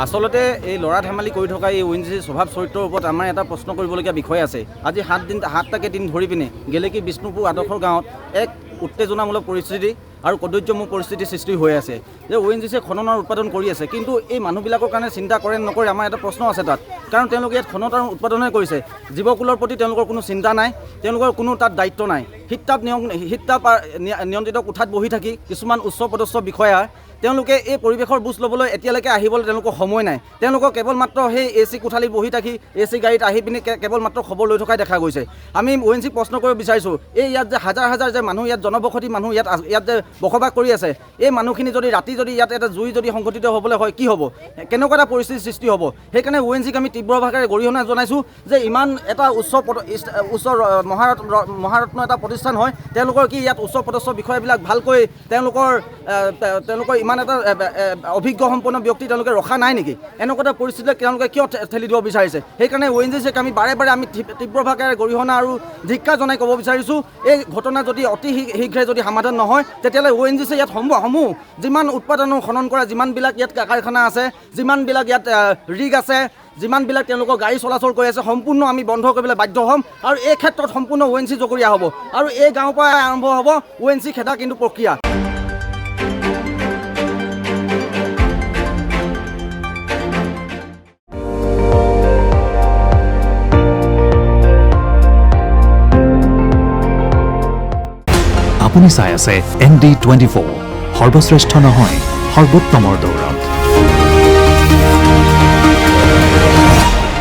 আচলতে এই ল'ৰা ধেমালি কৰি থকা এই ONGC স্বভাৱ চৰিত্ৰৰ ওপৰত আমাৰ এটা প্ৰশ্ন কৰিবলগীয়া বিষয় আছে। আজি 7টাকে দিন ধৰি পিনে গেলেকী বিষ্ণুপুৰ আদৰ্শৰ গাঁৱত এক উত্তেজনামূলক পৰিস্থিতি আৰু কদৰ্যমূলক পৰিস্থিতিৰ সৃষ্টি হৈ আছে যে ONGC খননৰ উৎপাদন কৰি আছে, কিন্তু এই মানুহবিলাকৰ কাৰণে চিন্তা কৰে নকৰে আমাৰ এটা প্ৰশ্ন আছে তাত। কাৰণ তেওঁলোকে ইয়াত খনন আৰু উৎপাদনহে কৰিছে, জীৱকুলৰ প্ৰতি তেওঁলোকৰ কোনো চিন্তা নাই, তেওঁলোকৰ কোনো তাত দায়িত্ব নাই। শীত-তাপ নিয়ন্ত্ৰিত কোঠাত বহি থাকি কিছুমান উচ্চপদস্থ বিষয়া তেওঁলোকে এই পৰিৱেশৰ বুজ ল'বলৈ এতিয়ালৈকে আহিবলৈ তেওঁলোকৰ সময় নাই। তেওঁলোকক কেৱল মাত্ৰ সেই AC কোঠালিত বহি থাকি AC গাড়ীত আহি পিনি কেৱল মাত্ৰ খবৰ লৈ থকাই দেখা গৈছে। আমি ONGC প্ৰশ্ন কৰিব বিচাৰিছোঁ, এই ইয়াত যে হাজাৰ হাজাৰ যে মানুহ ইয়াত জনবসতি মানুহ ইয়াত যে বসবাস কৰি আছে, এই মানুহখিনি যদি ৰাতি যদি ইয়াত এটা জুই যদি সংঘটিত হ'বলৈ হয় কি হ'ব, কেনেকুৱা এটা পৰিস্থিতিৰ সৃষ্টি হ'ব। সেইকাৰণে ONGC আমি তীব্ৰভাৱে গৰিহণা জনাইছোঁ যে ইমান এটা উচ্চ মহাৰত্ন এটা প্ৰতিষ্ঠান হয়, তেওঁলোকৰ কি ইয়াত উচ্চ পদস্থ বিষয়বিলাক ভালকৈ তেওঁলোকৰ ইমান এটা অভিজ্ঞ সম্পন্ন ব্যক্তি তেওঁলোকে ৰখা নাই নেকি? এনেকুৱা এটা পৰিস্থিতিত তেওঁলোকে কিয় ঠেলি দিব বিচাৰিছে? সেইকাৰণে ONGCক আমি বাৰে আমি তীব্ৰভাৱে গৰিহণা আৰু ধিক্কাৰ জনাই ক'ব বিচাৰিছোঁ, এই ঘটনা যদি অতি শীঘ্ৰে যদি সমাধান নহয় তেতিয়াহ'লে ONGC ইয়াত সমূহ যিমান উৎপাদন খনন কৰা যিমানবিলাক ইয়াত কাৰখানা আছে, যিমানবিলাক ইয়াত ৰিগ আছে, যিমানবিলাক তেওঁলোকৰ গাড়ী চলাচল কৰি আছে, সম্পূৰ্ণ আমি বন্ধ কৰিবলৈ বাধ্য হ'ম। আৰু এই ক্ষেত্ৰত সম্পূৰ্ণ ONGC জগৰীয়া হ'ব আৰু এই গাঁৱৰ পৰা আৰম্ভ হ'ব ONGC খেদা কিন্তু প্ৰক্ৰিয়া। আপুনি চাই আছে ND24, সৰ্বশ্ৰেষ্ঠ নহয় সৰ্বোত্তমৰ দৌৰ।